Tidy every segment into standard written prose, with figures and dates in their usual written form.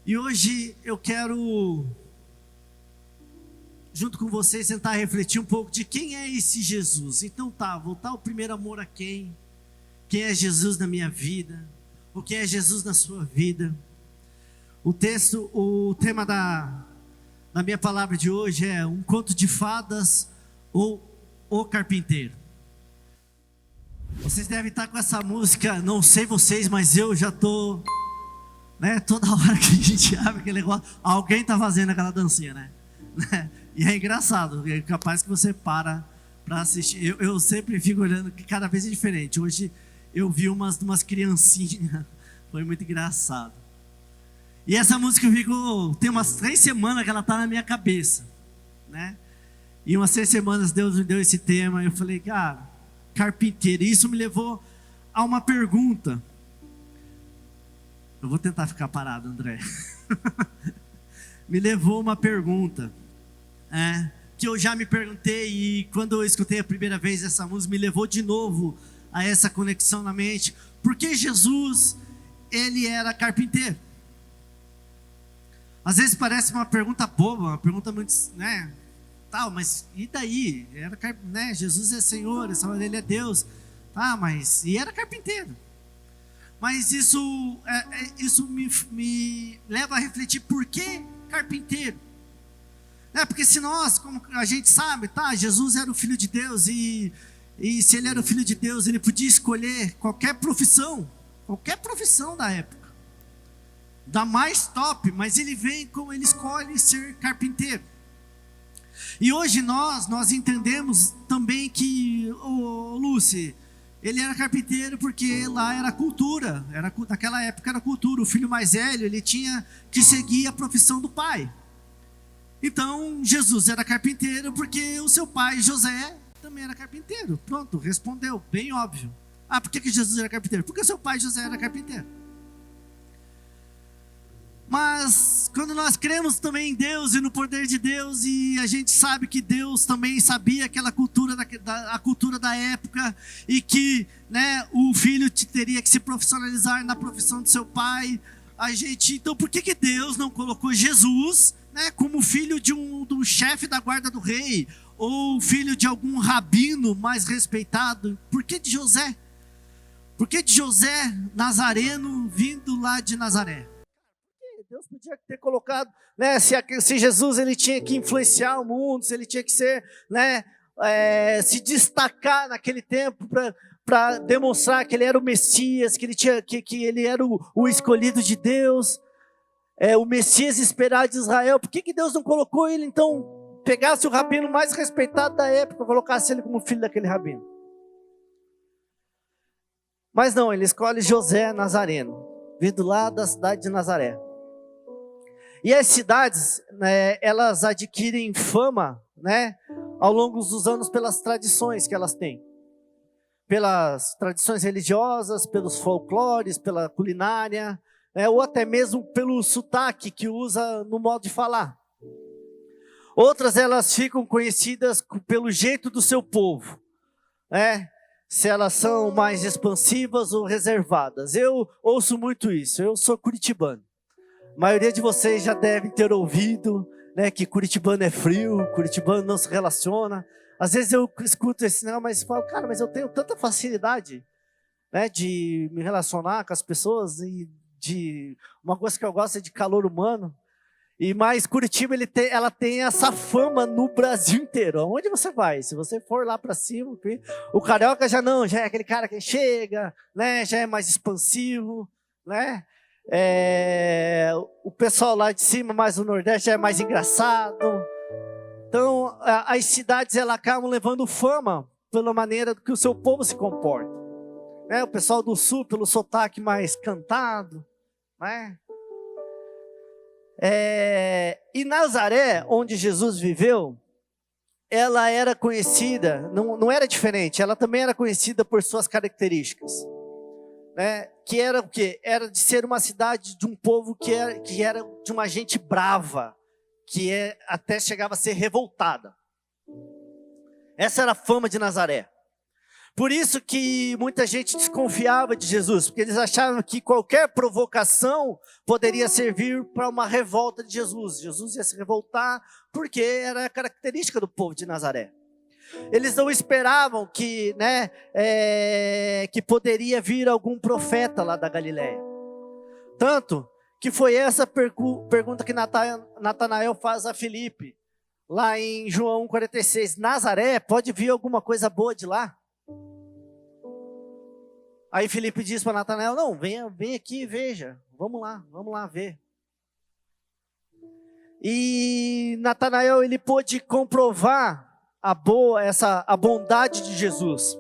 E hoje eu quero, junto com vocês, tentar refletir um pouco de quem é esse Jesus. Então voltar ao primeiro amor a quem? Quem é Jesus na minha vida? O que é Jesus na sua vida? O tema da minha palavra de hoje é um conto de fadas ou o carpinteiro. Vocês devem estar com essa música, não sei vocês, mas eu já estou... toda hora que a gente abre aquele negócio, alguém está fazendo aquela dancinha, né? E é engraçado, é capaz que você para assistir. Eu sempre fico olhando que cada vez é diferente. Hoje eu vi umas criancinhas, foi muito engraçado. E essa música tem umas 3 semanas que ela está na minha cabeça, né? E umas 3 semanas Deus me deu esse tema, e eu falei, cara, carpinteiro. E isso me levou a uma pergunta. Eu vou tentar ficar parado, André. Me levou uma pergunta, que eu já me perguntei, e quando eu escutei a primeira vez essa música, me levou de novo a essa conexão na mente. Por que Jesus, ele era carpinteiro? Às vezes parece uma pergunta boba, uma pergunta muito, mas e daí? Jesus é Senhor, ele é Deus. Mas e era carpinteiro? Mas isso me leva a refletir, por que carpinteiro? Porque se nós, como a gente sabe, Jesus era o Filho de Deus, e se ele era o Filho de Deus, ele podia escolher qualquer profissão da época, da mais top, mas ele escolhe ser carpinteiro. E hoje nós entendemos também que, Lúcia, ele era carpinteiro porque lá era cultura, naquela época era cultura. O filho mais velho, ele tinha que seguir a profissão do pai. Então Jesus era carpinteiro porque o seu pai José também era carpinteiro. Pronto, respondeu, bem óbvio. Por que Jesus era carpinteiro? Porque o seu pai José era carpinteiro. Mas quando nós cremos também em Deus e no poder de Deus, e a gente sabe que Deus também sabia aquela cultura, a cultura da época, e que o filho teria que se profissionalizar na profissão de seu pai, então por que Deus não colocou Jesus como filho de um chefe da guarda do rei, ou filho de algum rabino mais respeitado? Por que de José? Por que de José Nazareno vindo lá de Nazaré? Deus podia ter colocado, se Jesus ele tinha que influenciar o mundo, se ele tinha que ser, se destacar naquele tempo para demonstrar que ele era o Messias, que ele era o escolhido de Deus, o Messias esperado de Israel. Por que Deus não colocou ele, então, pegasse o rabino mais respeitado da época, colocasse ele como filho daquele rabino? Mas não, ele escolhe José Nazareno, vindo lá da cidade de Nazaré. E as cidades, elas adquirem fama, ao longo dos anos pelas tradições que elas têm. Pelas tradições religiosas, pelos folclores, pela culinária, ou até mesmo pelo sotaque que usa no modo de falar. Outras, elas ficam conhecidas pelo jeito do seu povo, se elas são mais expansivas ou reservadas. Eu ouço muito isso, eu sou curitibano. A maioria de vocês já devem ter ouvido, que curitibano é frio, curitibano não se relaciona. Às vezes eu escuto esse negócio, mas falo, cara, mas eu tenho tanta facilidade, de me relacionar com as pessoas, e uma coisa que eu gosto é de calor humano. Mas Curitiba, ela tem essa fama no Brasil inteiro. Aonde você vai? Se você for lá para cima, o carioca já é aquele cara que chega, já é mais expansivo, o pessoal lá de cima, mais do Nordeste, já é mais engraçado. Então, as cidades, elas acabam levando fama pela maneira que o seu povo se comporta. O pessoal do Sul, pelo sotaque mais cantado. E Nazaré, onde Jesus viveu, ela era conhecida, não era diferente, ela também era conhecida por suas características. Que era o quê? Era de ser uma cidade de um povo que era de uma gente brava, até chegava a ser revoltada. Essa era a fama de Nazaré. Por isso que muita gente desconfiava de Jesus, porque eles achavam que qualquer provocação poderia servir para uma revolta de Jesus. Jesus ia se revoltar porque era a característica do povo de Nazaré. Eles não esperavam que, que poderia vir algum profeta lá da Galileia. Tanto que foi essa pergunta que Natanael faz a Filipe, lá em João 46. Nazaré, pode vir alguma coisa boa de lá? Aí Filipe diz para Natanael, não, vem aqui e veja, vamos lá ver. E Natanael, ele pôde comprovar a bondade de Jesus.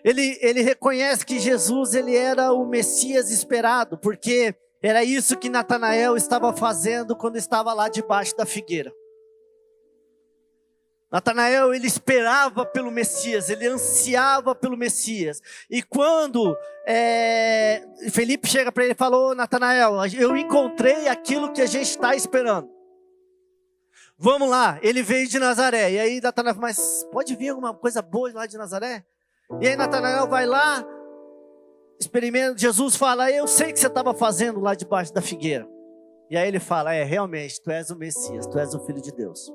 Ele reconhece que Jesus, ele era o Messias esperado, porque era isso que Natanael estava fazendo quando estava lá debaixo da figueira. Natanael, ele esperava pelo Messias, ele ansiava pelo Messias. E quando Felipe chega para ele e falou, Natanael, eu encontrei aquilo que a gente está esperando. Vamos lá, ele veio de Nazaré. E aí Natanael, mas pode vir alguma coisa boa lá de Nazaré? E aí Natanael vai lá, experimenta, Jesus fala, eu sei o que você estava fazendo lá debaixo da figueira. E aí ele fala, realmente, tu és o Messias, tu és o Filho de Deus.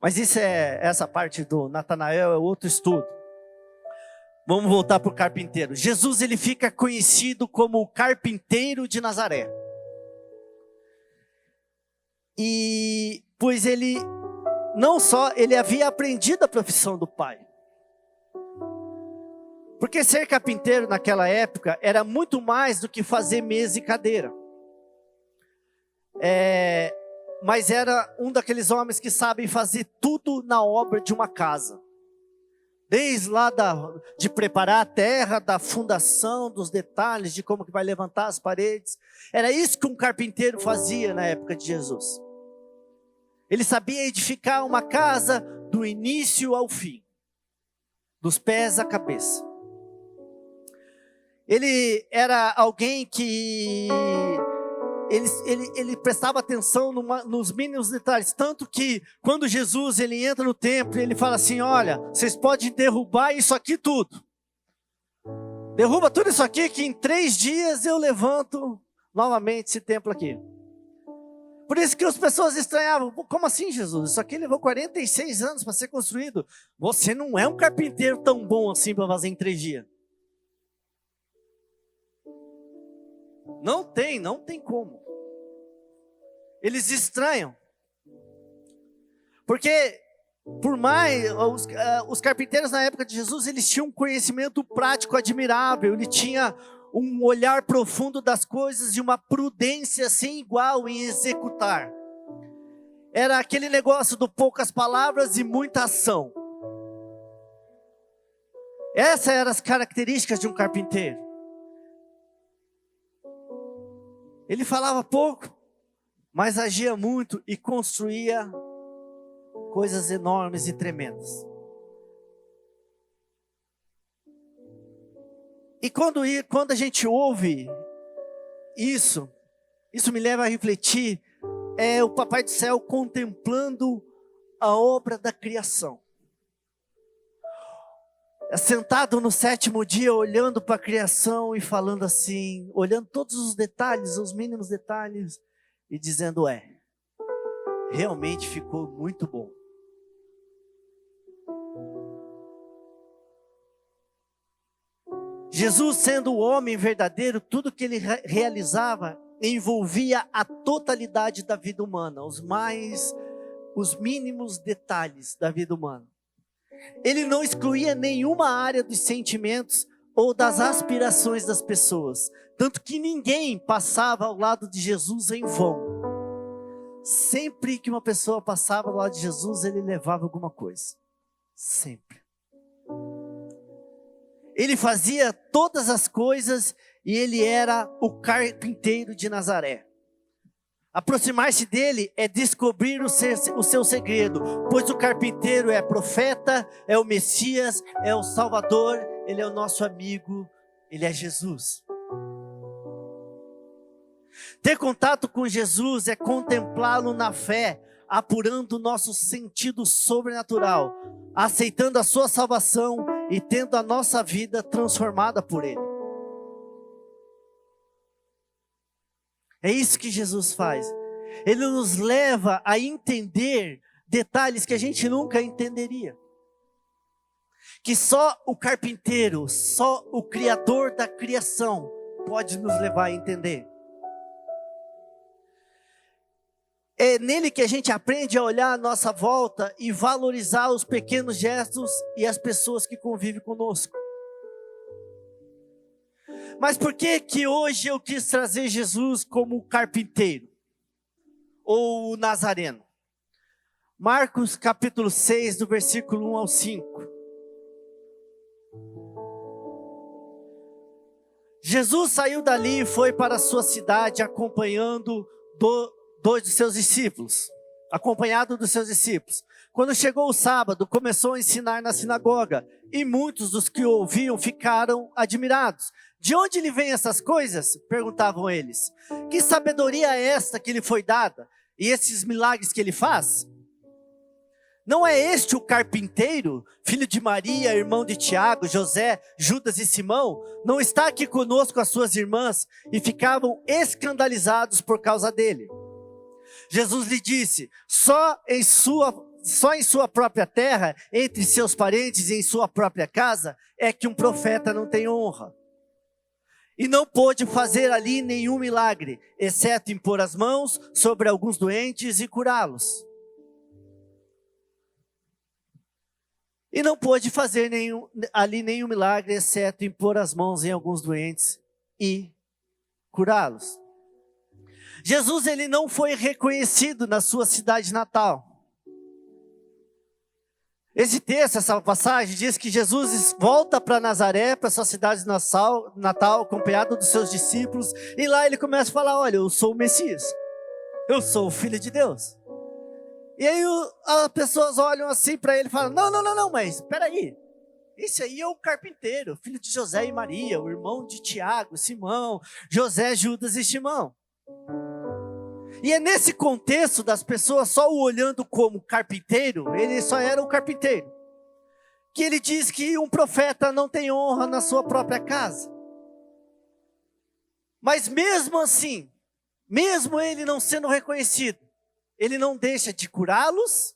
Mas essa parte do Natanael é outro estudo. Vamos voltar para o carpinteiro. Jesus, ele fica conhecido como o carpinteiro de Nazaré. E pois ele não só ele havia aprendido a profissão do pai. Porque ser carpinteiro naquela época era muito mais do que fazer mesa e cadeira. Mas era um daqueles homens que sabem fazer tudo na obra de uma casa. Desde lá de preparar a terra, da fundação, dos detalhes, de como que vai levantar as paredes. Era isso que um carpinteiro fazia na época de Jesus. Ele sabia edificar uma casa do início ao fim. Dos pés à cabeça. Ele era alguém que... Ele prestava atenção nos mínimos detalhes, tanto que quando Jesus ele entra no templo, ele fala assim, olha, vocês podem derrubar isso aqui tudo. Derruba tudo isso aqui que em 3 dias eu levanto novamente esse templo aqui. Por isso que as pessoas estranhavam, como assim Jesus? Isso aqui levou 46 anos para ser construído. Você não é um carpinteiro tão bom assim para fazer em 3 dias. Não tem como. Eles estranham. Porque, por mais, os carpinteiros na época de Jesus, eles tinham um conhecimento prático admirável. Ele tinha um olhar profundo das coisas e uma prudência sem igual em executar. Era aquele negócio do poucas palavras e muita ação. Essas eram as características de um carpinteiro. Ele falava pouco, mas agia muito e construía coisas enormes e tremendas. E quando a gente ouve isso me leva a refletir, o Papai do Céu contemplando a obra da criação. Sentado no 7º dia, olhando para a criação e falando assim, olhando todos os detalhes, os mínimos detalhes, e dizendo, realmente ficou muito bom. Jesus, sendo o homem verdadeiro, tudo que ele realizava envolvia a totalidade da vida humana, os mínimos detalhes da vida humana. Ele não excluía nenhuma área dos sentimentos ou das aspirações das pessoas. Tanto que ninguém passava ao lado de Jesus em vão. Sempre que uma pessoa passava ao lado de Jesus, ele levava alguma coisa. Sempre. Ele fazia todas as coisas e ele era o carpinteiro de Nazaré. Aproximar-se dele é descobrir o seu segredo, pois o carpinteiro é profeta, é o Messias, é o Salvador, ele é o nosso amigo, ele é Jesus. Ter contato com Jesus é contemplá-lo na fé, apurando o nosso sentido sobrenatural, aceitando a sua salvação e tendo a nossa vida transformada por Ele. É isso que Jesus faz. Ele nos leva a entender detalhes que a gente nunca entenderia. Que só o carpinteiro, só o Criador da criação pode nos levar a entender. É nele que a gente aprende a olhar à nossa volta e valorizar os pequenos gestos e as pessoas que convivem conosco. Mas por que hoje eu quis trazer Jesus como carpinteiro? Ou nazareno? Marcos capítulo 6, do versículo 1 ao 5. Jesus saiu dali e foi para a sua cidade acompanhando dois dos seus discípulos. Acompanhado dos seus discípulos. Quando chegou o sábado, começou a ensinar na sinagoga. E muitos dos que o ouviam ficaram admirados. De onde lhe vêm essas coisas? Perguntavam eles. Que sabedoria é esta que lhe foi dada? E esses milagres que ele faz? Não é este o carpinteiro, filho de Maria, irmão de Tiago, José, Judas e Simão? Não está aqui conosco as suas irmãs? E ficavam escandalizados por causa dele. Jesus lhe disse, só em sua própria terra, entre seus parentes e em sua própria casa, é que um profeta não tem honra. E não pôde fazer ali nenhum milagre, exceto impor as mãos sobre alguns doentes e curá-los. E não pôde fazer ali nenhum milagre, exceto impor as mãos em alguns doentes e curá-los. Jesus, ele não foi reconhecido na sua cidade natal. Esse texto, essa passagem, diz que Jesus volta para Nazaré, para sua cidade natal, acompanhado dos seus discípulos, e lá ele começa a falar, olha, eu sou o Messias, eu sou o Filho de Deus. E aí as pessoas olham assim para ele e falam, não, mas espera aí, esse aí é o carpinteiro, filho de José e Maria, o irmão de Tiago, Simão, José, Judas e Simão. E é nesse contexto das pessoas só o olhando como carpinteiro, ele só era um carpinteiro, que ele diz que um profeta não tem honra na sua própria casa. Mas mesmo assim, mesmo ele não sendo reconhecido, ele não deixa de curá-los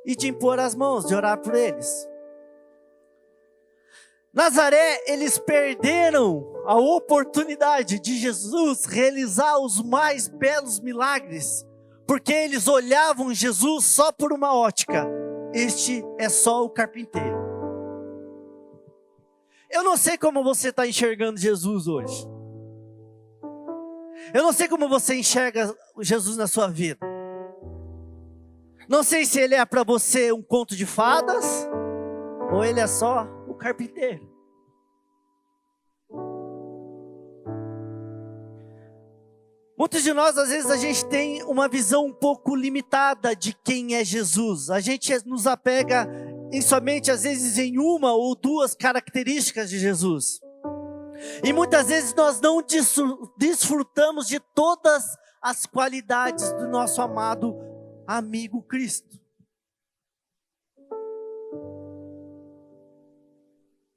e de impor as mãos, de orar por eles. Nazaré, eles perderam a oportunidade de Jesus realizar os mais belos milagres, porque eles olhavam Jesus só por uma ótica. Este é só o carpinteiro. Eu não sei como você está enxergando Jesus hoje. Eu não sei como você enxerga Jesus na sua vida. Não sei se ele é para você um conto de fadas, ou ele é só o carpinteiro. Muitos de nós, às vezes, a gente tem uma visão um pouco limitada de quem é Jesus. A gente nos apega somente, às vezes, em uma ou duas características de Jesus. E muitas vezes nós não desfrutamos de todas as qualidades do nosso amado amigo Cristo.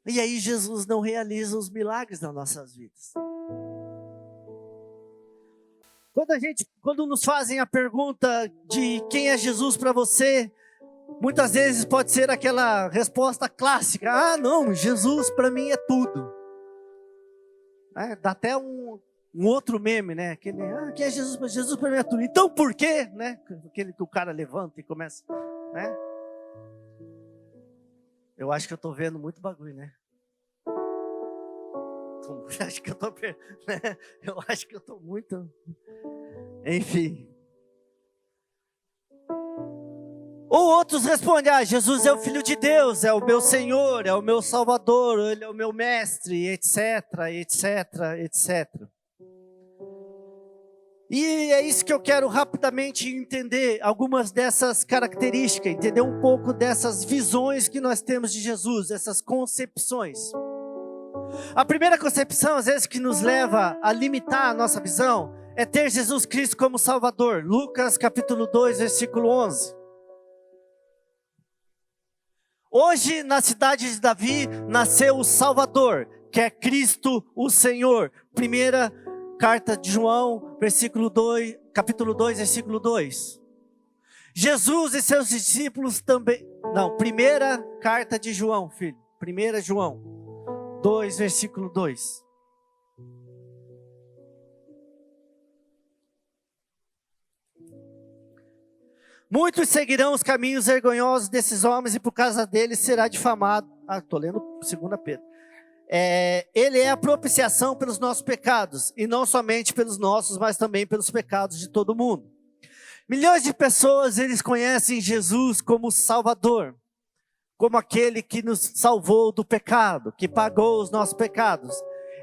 E aí Jesus não realiza os milagres nas nossas vidas. Quando nos fazem a pergunta de quem é Jesus para você, muitas vezes pode ser aquela resposta clássica, ah não, Jesus para mim é tudo. Dá até um outro meme, né? Aquele, quem é Jesus? Jesus para mim é tudo. Então por quê? Né? Aquele que o cara levanta e começa, né? Eu acho que eu estou vendo muito bagulho, né? Acho que eu acho que eu estou muito... Enfim. Ou outros respondem, Jesus é o Filho de Deus, é o meu Senhor, é o meu Salvador, Ele é o meu Mestre, etc, etc, etc. E é isso que eu quero rapidamente entender, algumas dessas características, entender um pouco dessas visões que nós temos de Jesus, essas concepções. A primeira concepção, às vezes, que nos leva a limitar a nossa visão, é ter Jesus Cristo como Salvador. Lucas capítulo 2, versículo 11. Hoje, na cidade de Davi, nasceu o Salvador, que é Cristo o Senhor. Primeira carta de João, capítulo 2, versículo 2. Jesus e seus discípulos também... Não, primeira carta de João, filho. 1 João 2, versículo 2. Muitos seguirão os caminhos vergonhosos desses homens e por causa deles será difamado. Estou lendo 2 Pedro. Ele é a propiciação pelos nossos pecados, e não somente pelos nossos, mas também pelos pecados de todo mundo. Milhões de pessoas, eles conhecem Jesus como Salvador, como aquele que nos salvou do pecado, que pagou os nossos pecados.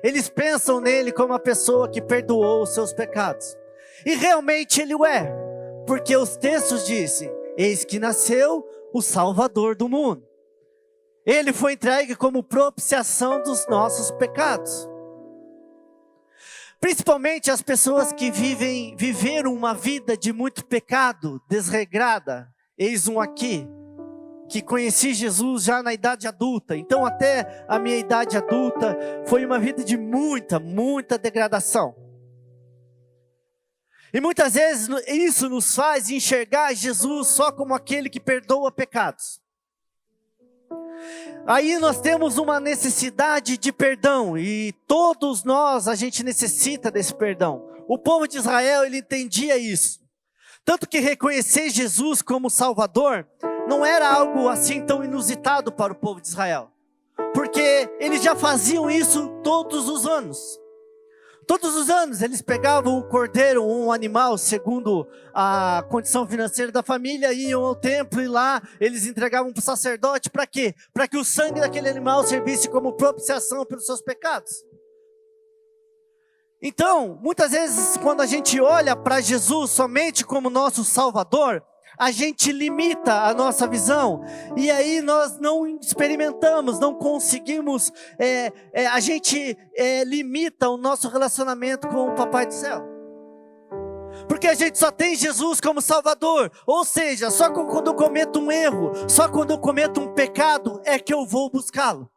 Eles pensam nele como a pessoa que perdoou os seus pecados. E realmente ele o é, porque os textos dizem, eis que nasceu o Salvador do mundo. Ele foi entregue como propiciação dos nossos pecados. Principalmente as pessoas que viveram uma vida de muito pecado, desregrada. Eis um aqui, que conheci Jesus já na idade adulta. Então até a minha idade adulta foi uma vida de muita degradação. E muitas vezes isso nos faz enxergar Jesus só como aquele que perdoa pecados. Aí nós temos uma necessidade de perdão, e todos nós, a gente necessita desse perdão. O povo de Israel, ele entendia isso. Tanto que reconhecer Jesus como Salvador não era algo assim tão inusitado para o povo de Israel. Porque eles já faziam isso todos os anos. Todos os anos eles pegavam um cordeiro, um animal, segundo a condição financeira da família, iam ao templo e lá eles entregavam para o sacerdote. Para quê? Para que o sangue daquele animal servisse como propiciação pelos seus pecados. Então, muitas vezes quando a gente olha para Jesus somente como nosso Salvador, a gente limita a nossa visão, e aí nós não experimentamos, não conseguimos, a gente limita o nosso relacionamento com o Papai do Céu. Porque a gente só tem Jesus como Salvador, ou seja, só quando eu cometo um erro, só quando eu cometo um pecado é que eu vou buscá-lo.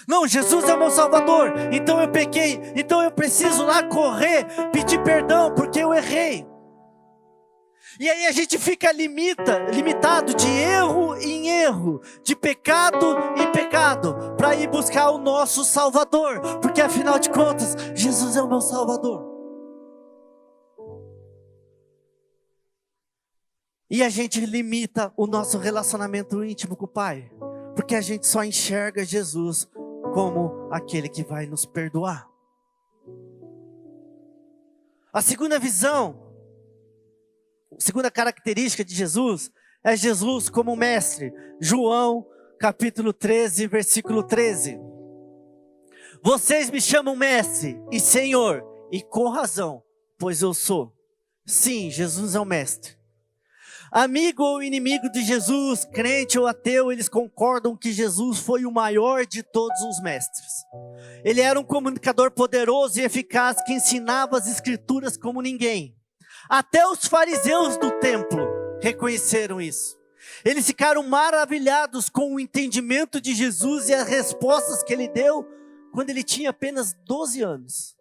Não, Jesus é o meu Salvador, então eu pequei, então eu preciso lá correr, pedir perdão porque eu errei. E aí a gente fica limitado de erro em erro, de pecado em pecado, para ir buscar o nosso Salvador, porque afinal de contas, Jesus é o meu Salvador. E a gente limita o nosso relacionamento íntimo com o Pai, porque a gente só enxerga Jesus como aquele que vai nos perdoar. A segunda visão, segunda característica de Jesus é Jesus como mestre. João capítulo 13, versículo 13. Vocês me chamam mestre e Senhor, e com razão, pois eu sou. Sim, Jesus é o mestre. Amigo ou inimigo de Jesus, crente ou ateu, eles concordam que Jesus foi o maior de todos os mestres. Ele era um comunicador poderoso e eficaz que ensinava as escrituras como ninguém. Até os fariseus do templo reconheceram isso. Eles ficaram maravilhados com o entendimento de Jesus e as respostas que ele deu quando ele tinha apenas 12 anos.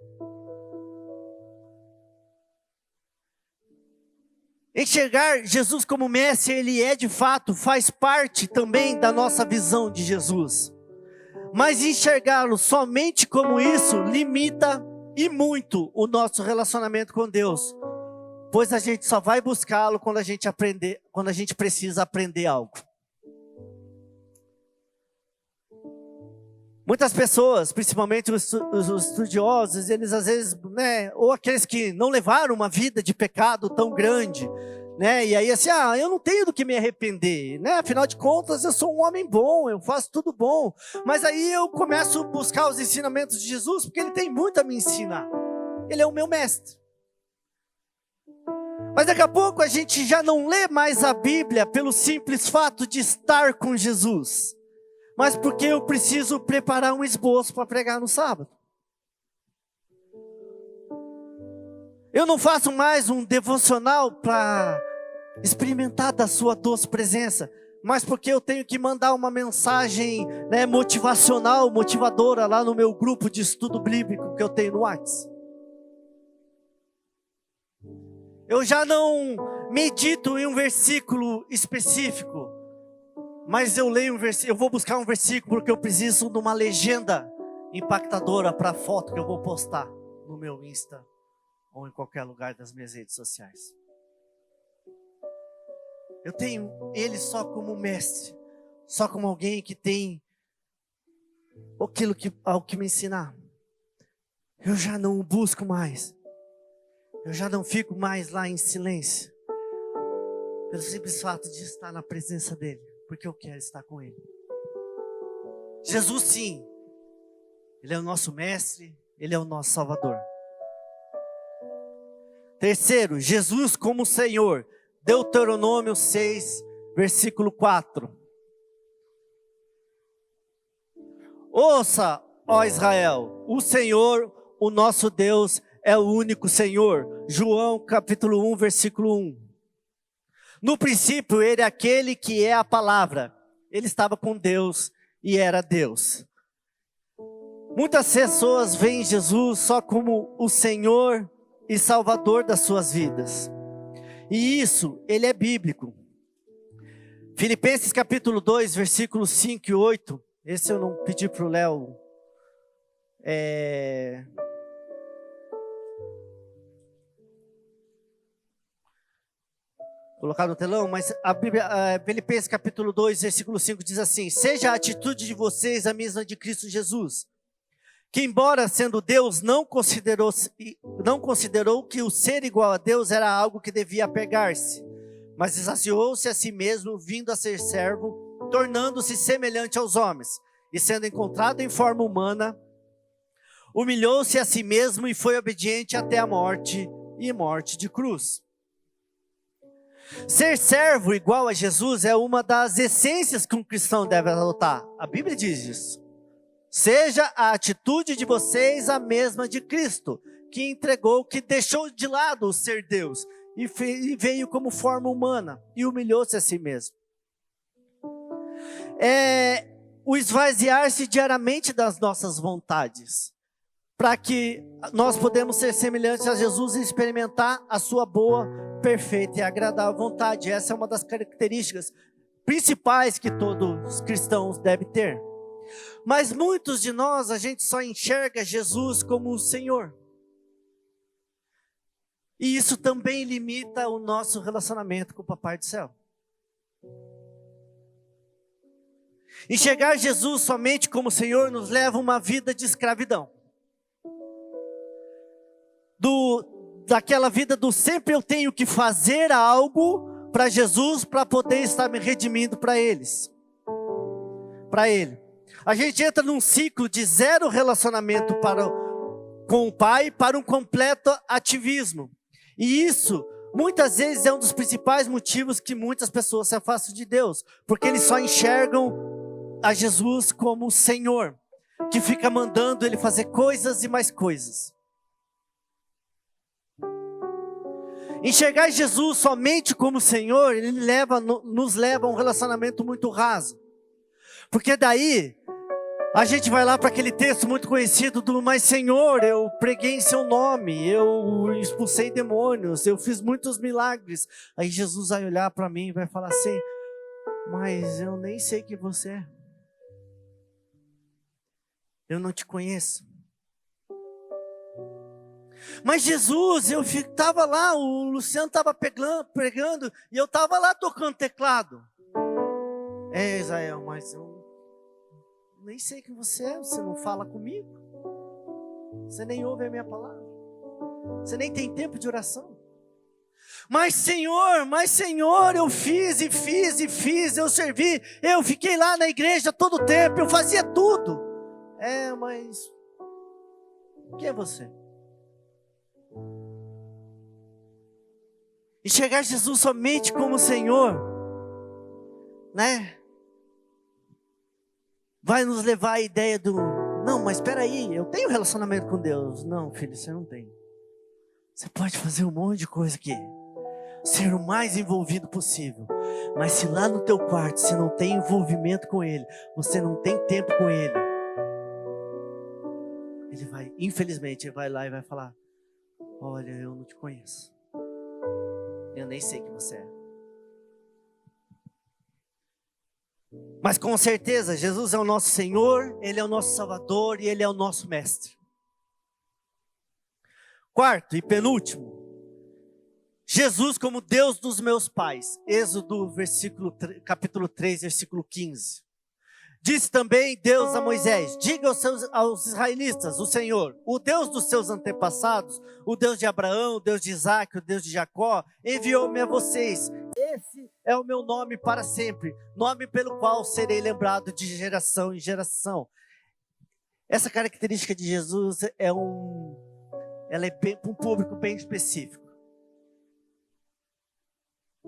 Enxergar Jesus como mestre, ele é de fato, faz parte também da nossa visão de Jesus. Mas enxergá-lo somente como isso, limita e muito o nosso relacionamento com Deus. Pois a gente só vai buscá-lo quando a gente precisa aprender algo. Muitas pessoas, principalmente os estudiosos, eles às vezes, ou aqueles que não levaram uma vida de pecado tão grande, e aí assim, eu não tenho do que me arrepender, afinal de contas eu sou um homem bom, eu faço tudo bom, mas aí eu começo a buscar os ensinamentos de Jesus, porque ele tem muito a me ensinar, ele é o meu mestre. Mas daqui a pouco a gente já não lê mais a Bíblia pelo simples fato de estar com Jesus, mas porque eu preciso preparar um esboço para pregar no sábado. Eu não faço mais um devocional para experimentar da sua doce presença, mas porque eu tenho que mandar uma mensagem, né, motivacional, motivadora lá no meu grupo de estudo bíblico que eu tenho no WhatsApp. Eu já não medito em um versículo específico, mas eu leio um versículo, eu vou buscar um versículo porque eu preciso de uma legenda impactadora para a foto que eu vou postar no meu Insta ou em qualquer lugar das minhas redes sociais. Eu tenho ele só como mestre, só como alguém que tem algo que me ensinar. Eu já não o busco mais. Eu já não fico mais lá em silêncio, pelo simples fato de estar na presença dele, porque eu quero estar com ele. Jesus, sim, ele é o nosso mestre, ele é o nosso salvador. Terceiro, Jesus como Senhor. Deuteronômio 6, versículo 4. Ouça, ó Israel, o Senhor, o nosso Deus, é o único Senhor. João capítulo 1, versículo 1. No princípio, ele é aquele que é a palavra. Ele estava com Deus e era Deus. Muitas pessoas veem Jesus só como o Senhor e Salvador das suas vidas. E isso, ele é bíblico. Filipenses capítulo 2, versículos 5 e 8. Esse eu não pedi para o Léo colocar no telão, mas a Bíblia, Filipenses capítulo 2, versículo 5 diz assim: seja a atitude de vocês a mesma de Cristo Jesus, que embora sendo Deus, não considerou que o ser igual a Deus era algo que devia apegar-se, mas esvaziou-se a si mesmo, vindo a ser servo, tornando-se semelhante aos homens, e sendo encontrado em forma humana, humilhou-se a si mesmo e foi obediente até a morte, e morte de cruz. Ser servo igual a Jesus é uma das essências que um cristão deve adotar. A Bíblia diz isso. Seja a atitude de vocês a mesma de Cristo, que entregou, que deixou de lado o ser Deus e veio como forma humana e humilhou-se a si mesmo. O esvaziar-se diariamente das nossas vontades, para que nós podemos ser semelhantes a Jesus e experimentar a sua boa, perfeita e agradável vontade. Essa é uma das características principais que todos os cristãos devem ter. Mas muitos de nós, a gente só enxerga Jesus como o Senhor. E isso também limita o nosso relacionamento com o Papai do Céu. Enxergar Jesus somente como Senhor nos leva a uma vida de escravidão. Daquela vida do sempre eu tenho que fazer algo para Jesus para poder estar me redimindo para Ele. A gente entra num ciclo de zero relacionamento com o Pai para um completo ativismo. E isso, muitas vezes, é um dos principais motivos que muitas pessoas se afastam de Deus. Porque eles só enxergam a Jesus como o Senhor, que fica mandando ele fazer coisas e mais coisas. Enxergar Jesus somente como Senhor, ele nos leva a um relacionamento muito raso. Porque daí, a gente vai lá para aquele texto muito conhecido do: mas Senhor, eu preguei em seu nome, eu expulsei demônios, eu fiz muitos milagres. Aí Jesus vai olhar para mim e vai falar assim: mas eu nem sei quem você é. Eu não te conheço. Mas Jesus, eu estava lá, o Luciano estava pregando e eu estava lá tocando teclado. Israel, mas eu nem sei quem você é, você não fala comigo, você nem ouve a minha palavra, você nem tem tempo de oração. Mas Senhor, eu fiz, eu servi, eu fiquei lá na igreja todo o tempo, eu fazia tudo. Mas quem é você? Enxergar Jesus somente como Senhor, né? Vai nos levar à ideia não, mas espera aí, eu tenho relacionamento com Deus. Não, filho, você não tem. Você pode fazer um monte de coisa aqui, ser o mais envolvido possível, Mas se lá no teu quarto você não tem envolvimento com Ele, você não tem tempo com Ele, Ele vai, infelizmente, Ele vai lá e vai falar: olha, eu não te conheço. Eu nem sei quem você é. Mas com certeza, Jesus é o nosso Senhor, Ele é o nosso Salvador e Ele é o nosso Mestre. Quarto e penúltimo, Jesus como Deus dos meus pais. Êxodo capítulo 3, versículo 15. Disse também Deus a Moisés: diga aos israelitas, o Senhor, o Deus dos seus antepassados, o Deus de Abraão, o Deus de Isaac, o Deus de Jacó, enviou-me a vocês. Esse é o meu nome para sempre, nome pelo qual serei lembrado de geração em geração. Essa característica de Jesus ela é para um público bem específico.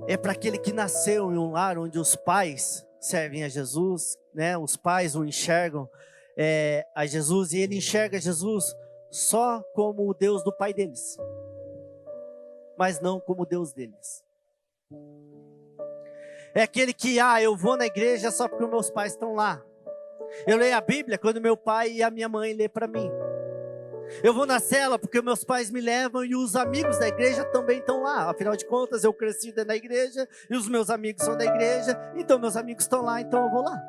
É para aquele que nasceu em um lar onde os pais servem a Jesus, né? Os pais o enxergam a Jesus, e ele enxerga Jesus só como o Deus do pai deles, mas não como o Deus deles. É aquele que, eu vou na igreja só porque meus pais estão lá. Eu leio a Bíblia quando meu pai e a minha mãe lê para mim. Eu vou na cela porque meus pais me levam e os amigos da igreja também estão lá. Afinal de contas, eu cresci dentro da igreja e os meus amigos são da igreja, então meus amigos estão lá, então eu vou lá.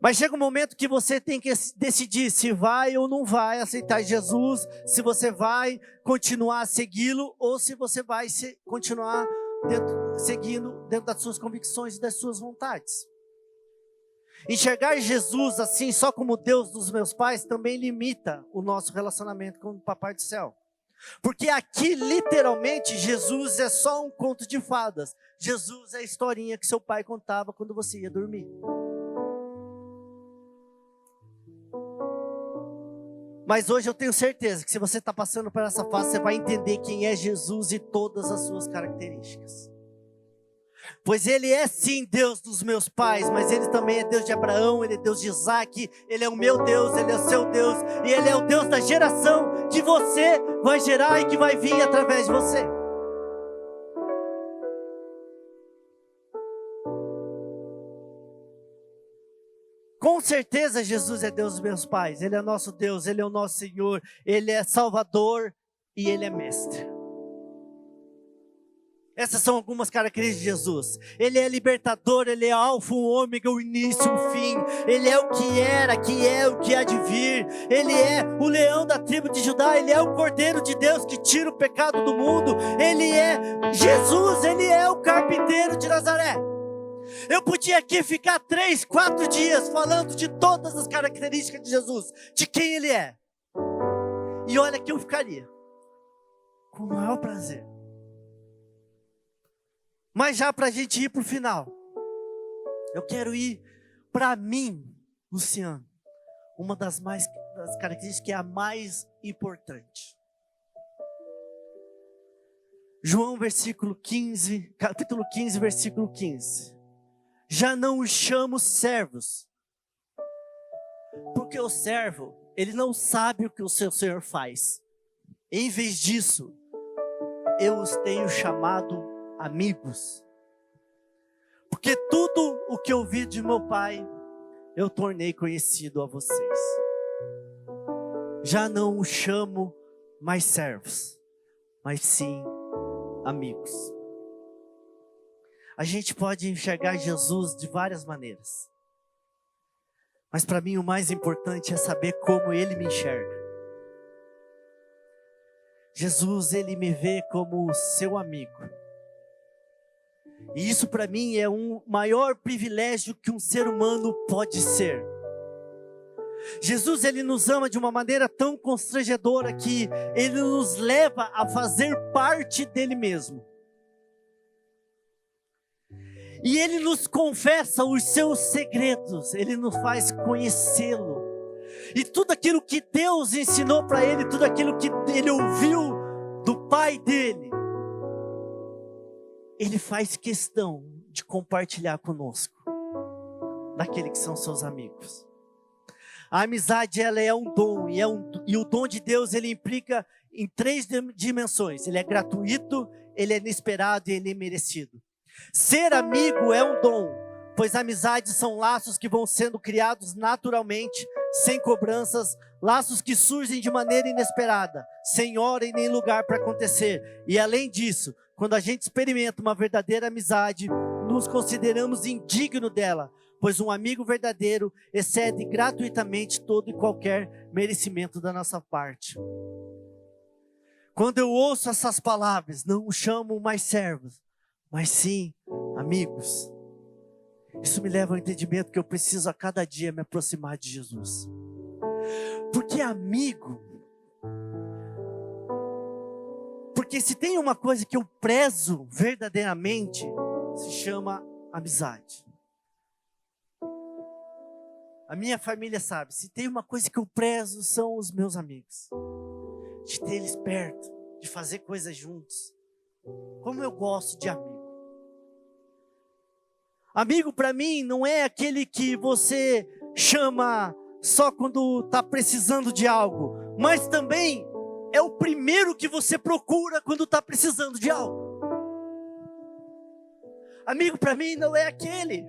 Mas chega um momento que você tem que decidir se vai ou não vai aceitar Jesus, se você vai continuar a segui-lo ou se você vai continuar seguindo dentro das suas convicções e das suas vontades. Enxergar Jesus assim só como Deus dos meus pais também limita o nosso relacionamento com o Papai do Céu. Porque aqui literalmente Jesus é só um conto de fadas. Jesus é a historinha que seu pai contava quando você ia dormir. Mas hoje eu tenho certeza que se você está passando por essa fase, você vai entender quem é Jesus e todas as suas características. Pois Ele é sim Deus dos meus pais, mas Ele também é Deus de Abraão, Ele é Deus de Isaac, Ele é o meu Deus, Ele é o seu Deus, e Ele é o Deus da geração que você vai gerar e que vai vir através de você. Com certeza Jesus é Deus dos meus pais, Ele é nosso Deus, Ele é o nosso Senhor, Ele é Salvador e Ele é Mestre. Essas são algumas características de Jesus. Ele é libertador, Ele é alfa, o ômega, o início, o fim. Ele é o que era, que é, o que há de vir. Ele é o leão da tribo de Judá. Ele é o Cordeiro de Deus que tira o pecado do mundo. Ele é Jesus, Ele é o carpinteiro de Nazaré. Eu podia aqui ficar 3, 4 dias falando de todas as características de Jesus, de quem Ele é. E olha que eu ficaria com o maior prazer. Mas já para a gente ir para o final, eu quero ir para mim, Luciano, uma das características que é a mais importante. João capítulo 15, versículo 15. Já não os chamo servos, porque o servo, ele não sabe o que o seu senhor faz. Em vez disso, eu os tenho chamado amigos, porque tudo o que eu vi de meu pai, eu tornei conhecido a vocês. Já não os chamo mais servos, mas sim amigos. A gente pode enxergar Jesus de várias maneiras, mas para mim o mais importante é saber como Ele me enxerga. Jesus, Ele me vê como seu amigo. E isso para mim é um maior privilégio que um ser humano pode ser. Jesus, Ele nos ama de uma maneira tão constrangedora que Ele nos leva a fazer parte dEle mesmo. E Ele nos confessa os seus segredos, Ele nos faz conhecê-lo. E tudo aquilo que Deus ensinou para Ele, tudo aquilo que Ele ouviu do Pai dEle, Ele faz questão de compartilhar conosco, daqueles que são seus amigos. A amizade, ela é um dom, e o dom de Deus, ele implica em 3 dimensões. Ele é gratuito, ele é inesperado e ele é merecido. Ser amigo é um dom, pois amizades são laços que vão sendo criados naturalmente, sem cobranças, laços que surgem de maneira inesperada, sem hora e nem lugar para acontecer. E além disso, quando a gente experimenta uma verdadeira amizade, nos consideramos indignos dela, pois um amigo verdadeiro excede gratuitamente todo e qualquer merecimento da nossa parte. Quando eu ouço essas palavras, não os chamo mais servos, mas sim amigos. Isso me leva ao entendimento que eu preciso a cada dia me aproximar de Jesus. Porque amigo, porque se tem uma coisa que eu prezo verdadeiramente, se chama amizade. A minha família sabe, se tem uma coisa que eu prezo, são os meus amigos. De ter eles perto, de fazer coisas juntos. Como eu gosto de amigo. Amigo para mim não é aquele que você chama só quando está precisando de algo, mas também é o primeiro que você procura quando está precisando de algo. Amigo para mim não é aquele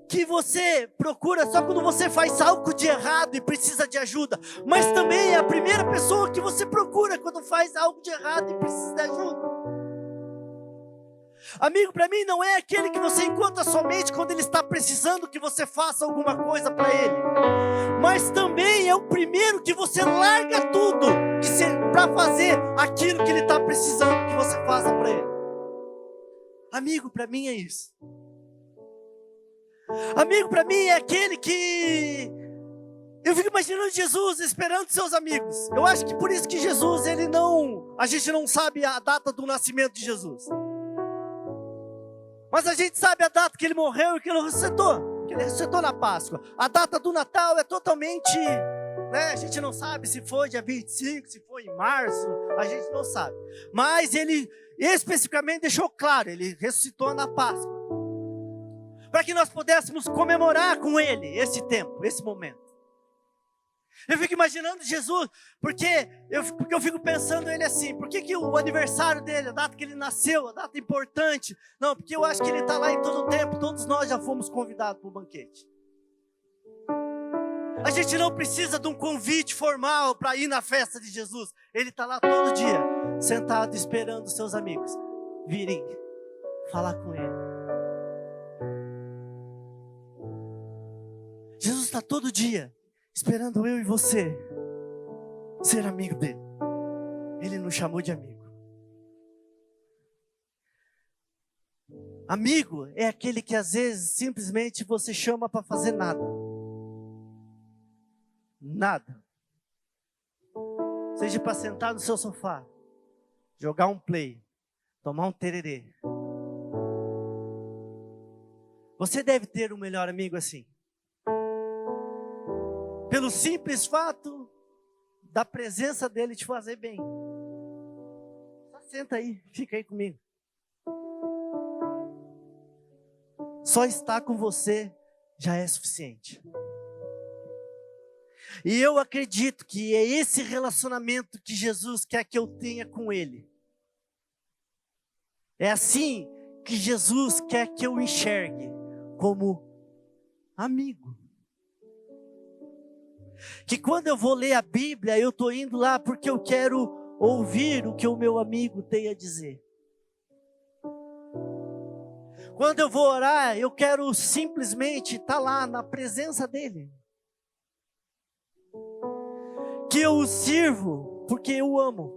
que você procura só quando você faz algo de errado e precisa de ajuda, mas também é a primeira pessoa que você procura quando faz algo de errado e precisa de ajuda. Amigo para mim não é aquele que você encontra somente quando ele está precisando que você faça alguma coisa para ele, mas também é o primeiro que você larga tudo para fazer aquilo que ele está precisando que você faça para ele. Amigo para mim é isso. Amigo para mim é aquele que eu fico imaginando Jesus esperando seus amigos. Eu acho que por isso que Jesus, a gente não sabe a data do nascimento de Jesus. Mas a gente sabe a data que ele morreu e que ele ressuscitou. Que ele ressuscitou na Páscoa. A data do Natal é totalmente, a gente não sabe se foi dia 25, se foi em março, a gente não sabe. Mas ele especificamente deixou claro, ele ressuscitou na Páscoa. Para que nós pudéssemos comemorar com ele esse tempo, esse momento. Eu fico imaginando Jesus, porque eu fico pensando ele assim, por que o aniversário dele, a data que ele nasceu, a data importante? Não, porque eu acho que ele está lá em todo o tempo, todos nós já fomos convidados para o banquete. A gente não precisa de um convite formal para ir na festa de Jesus. Ele está lá todo dia, sentado esperando os seus amigos virem falar com ele. Jesus está todo dia esperando eu e você ser amigo dele. Ele nos chamou de amigo. Amigo é aquele que às vezes simplesmente você chama para fazer nada. Nada. Seja para sentar no seu sofá, jogar um play, tomar um tererê. Você deve ter um melhor amigo assim. Pelo simples fato da presença dele te fazer bem. Só senta aí, fica aí comigo. Só estar com você já é suficiente. E eu acredito que é esse relacionamento que Jesus quer que eu tenha com ele. É assim que Jesus quer que eu enxergue como amigo. Que quando eu vou ler a Bíblia, eu estou indo lá porque eu quero ouvir o que o meu amigo tem a dizer. Quando eu vou orar, eu quero simplesmente estar lá na presença dele. Que eu o sirvo porque eu o amo.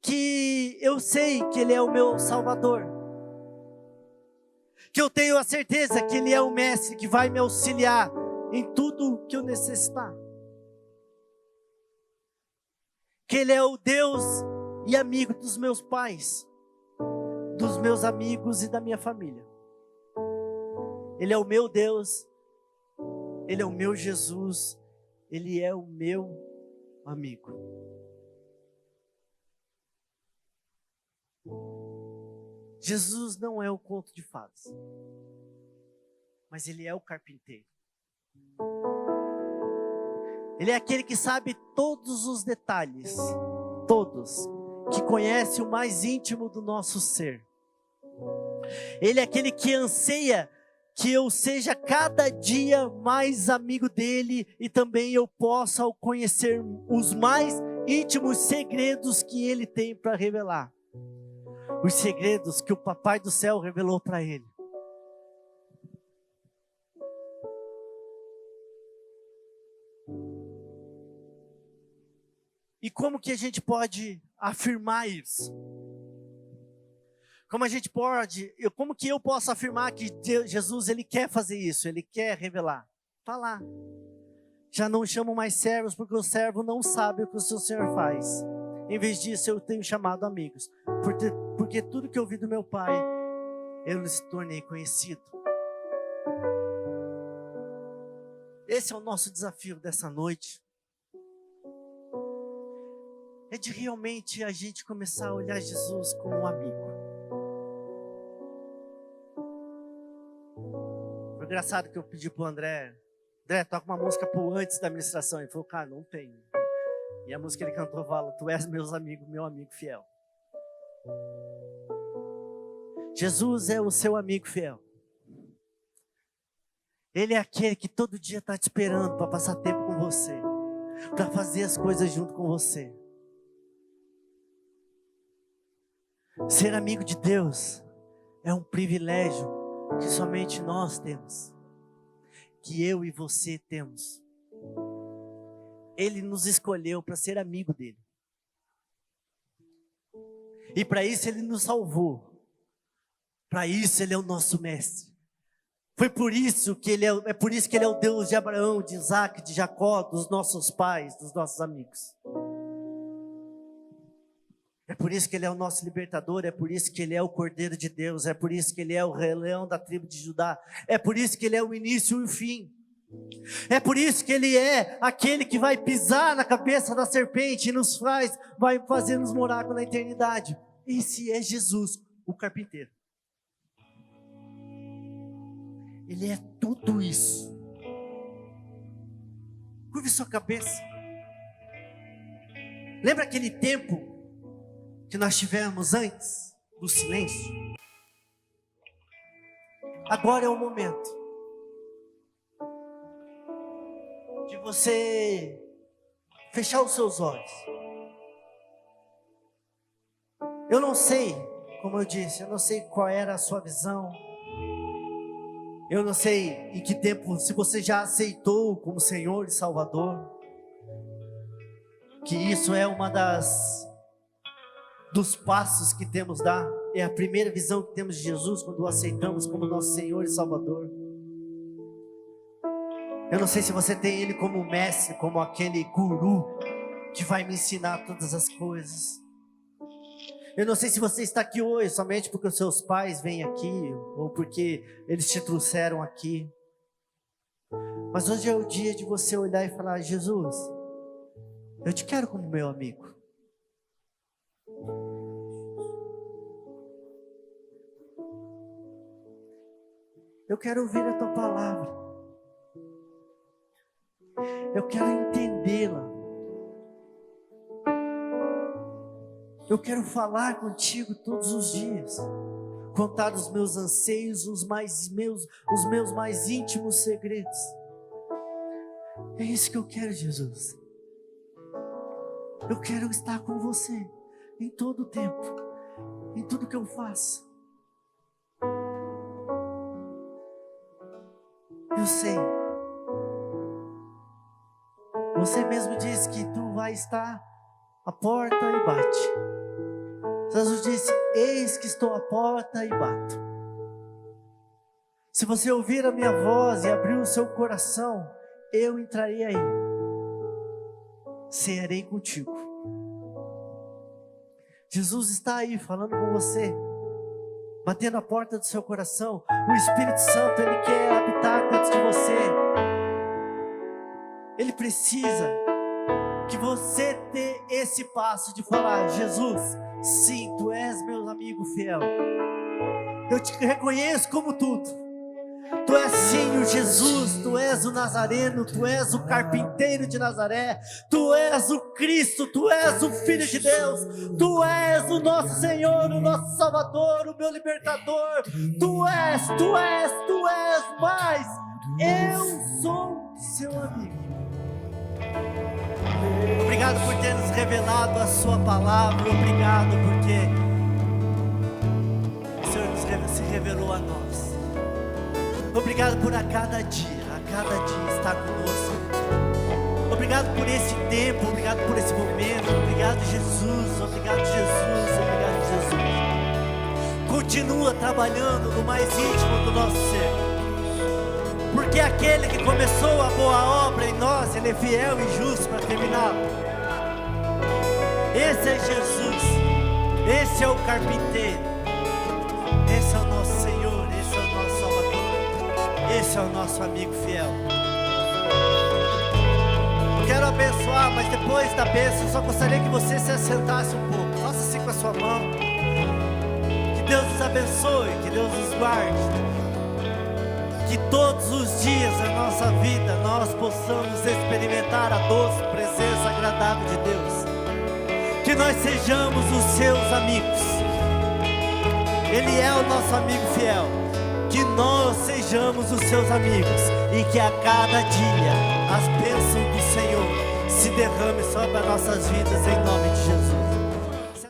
Que eu sei que ele é o meu Salvador. Que eu tenho a certeza que ele é o mestre que vai me auxiliar em tudo que eu necessitar. Que ele é o Deus e amigo dos meus pais, dos meus amigos e da minha família. Ele é o meu Deus, ele é o meu Jesus, ele é o meu amigo. Jesus não é o conto de fadas, mas ele é o carpinteiro. Ele é aquele que sabe todos os detalhes, todos, que conhece o mais íntimo do nosso ser. Ele é aquele que anseia que eu seja cada dia mais amigo dele e também eu possa conhecer os mais íntimos segredos que ele tem para revelar. Os segredos que o Papai do Céu revelou para ele. E como que a gente pode afirmar isso? Como que eu posso afirmar que Jesus, ele quer fazer isso, ele quer revelar? Está lá. Já não chamo mais servos, porque o servo não sabe o que o seu Senhor faz. Em vez disso, eu tenho chamado amigos. Porque tudo que eu ouvi do meu Pai, eu lhes tornei conhecido. Esse é o nosso desafio dessa noite. É de realmente a gente começar a olhar Jesus como um amigo. Foi engraçado que eu pedi pro André, toca uma música pro antes da ministração. Ele falou, cara, não tem. E a música que ele cantou fala, tu és meu amigo fiel. Jesus é o seu amigo fiel. Ele é aquele que todo dia está te esperando para passar tempo com você, para fazer as coisas junto com você. Ser amigo de Deus é um privilégio que somente nós temos, que eu e você temos. Ele nos escolheu para ser amigo dele. E para isso ele nos salvou. Para isso ele é o nosso mestre. Foi por isso que é por isso que ele é o Deus de Abraão, de Isaac, de Jacó, dos nossos pais, dos nossos amigos. É por isso que ele é o nosso libertador, é por isso que ele é o Cordeiro de Deus, é por isso que ele é o Rei Leão da tribo de Judá, é por isso que ele é o início e o fim. É por isso que ele é aquele que vai pisar na cabeça da serpente e vai fazer-nos morar na eternidade. Esse é Jesus, o carpinteiro. Ele é tudo isso. Curve sua cabeça. Lembra aquele tempo que nós tivemos antes do silêncio? Agora é o momento de você fechar os seus olhos. Eu não sei, como eu disse, eu não sei qual era a sua visão. Eu não sei em que tempo, se você já aceitou como Senhor e Salvador. Que isso é uma dos passos que temos a dar. É a primeira visão que temos de Jesus quando o aceitamos como nosso Senhor e Salvador. Eu não sei se você tem Ele como mestre, como aquele guru que vai me ensinar todas as coisas. Eu não sei se você está aqui hoje somente porque os seus pais vêm aqui, ou porque eles te trouxeram aqui. Mas hoje é o dia de você olhar e falar, Jesus, eu te quero como meu amigo. Eu quero ouvir a tua palavra. Eu quero entendê-la. Eu quero falar contigo todos os dias. Contar os meus anseios, os meus mais íntimos segredos. É isso que eu quero, Jesus. Eu quero estar com você em todo o tempo, em tudo que eu faço. Eu sei. Você mesmo disse que tu vai estar à porta e bate. Jesus disse, eis que estou à porta e bato. Se você ouvir a minha voz e abrir o seu coração, eu entrarei aí. Cearei contigo. Jesus está aí falando com você, batendo a porta do seu coração. O Espírito Santo, Ele quer habitar dentro de você. Ele precisa que você dê esse passo de falar, Jesus, sim, tu és meu amigo fiel. Eu te reconheço como tudo. Tu és sim o Jesus, Tu és o Nazareno, Tu és o carpinteiro de Nazaré, Tu és o Cristo, Tu és o Filho de Deus, Tu és o nosso Senhor, o nosso Salvador, o meu libertador. Tu és, mas eu sou seu amigo. Obrigado por ter nos revelado a sua palavra, obrigado porque o Senhor se revelou a nós. Obrigado por a cada dia estar conosco. Obrigado por esse tempo, obrigado por esse momento. Obrigado, Jesus, obrigado, Jesus, obrigado, Jesus. Continua trabalhando no mais íntimo do nosso ser, porque aquele que começou a boa obra em nós, Ele é fiel e justo para terminá-la. Esse é Jesus, esse é o carpinteiro, esse é o nosso Senhor, esse é o nosso Salvador, esse é o nosso amigo fiel. Eu quero abençoar, mas depois da bênção, eu só gostaria que você se assentasse um pouco. Faça assim com a sua mão. Que Deus nos abençoe, que Deus nos guarde. Que todos os dias da nossa vida nós possamos experimentar a doce presença agradável de Deus. Que nós sejamos os seus amigos. Ele é o nosso amigo fiel. Que nós sejamos os seus amigos e que a cada dia as bênçãos do Senhor se derramem sobre as nossas vidas em nome de Jesus.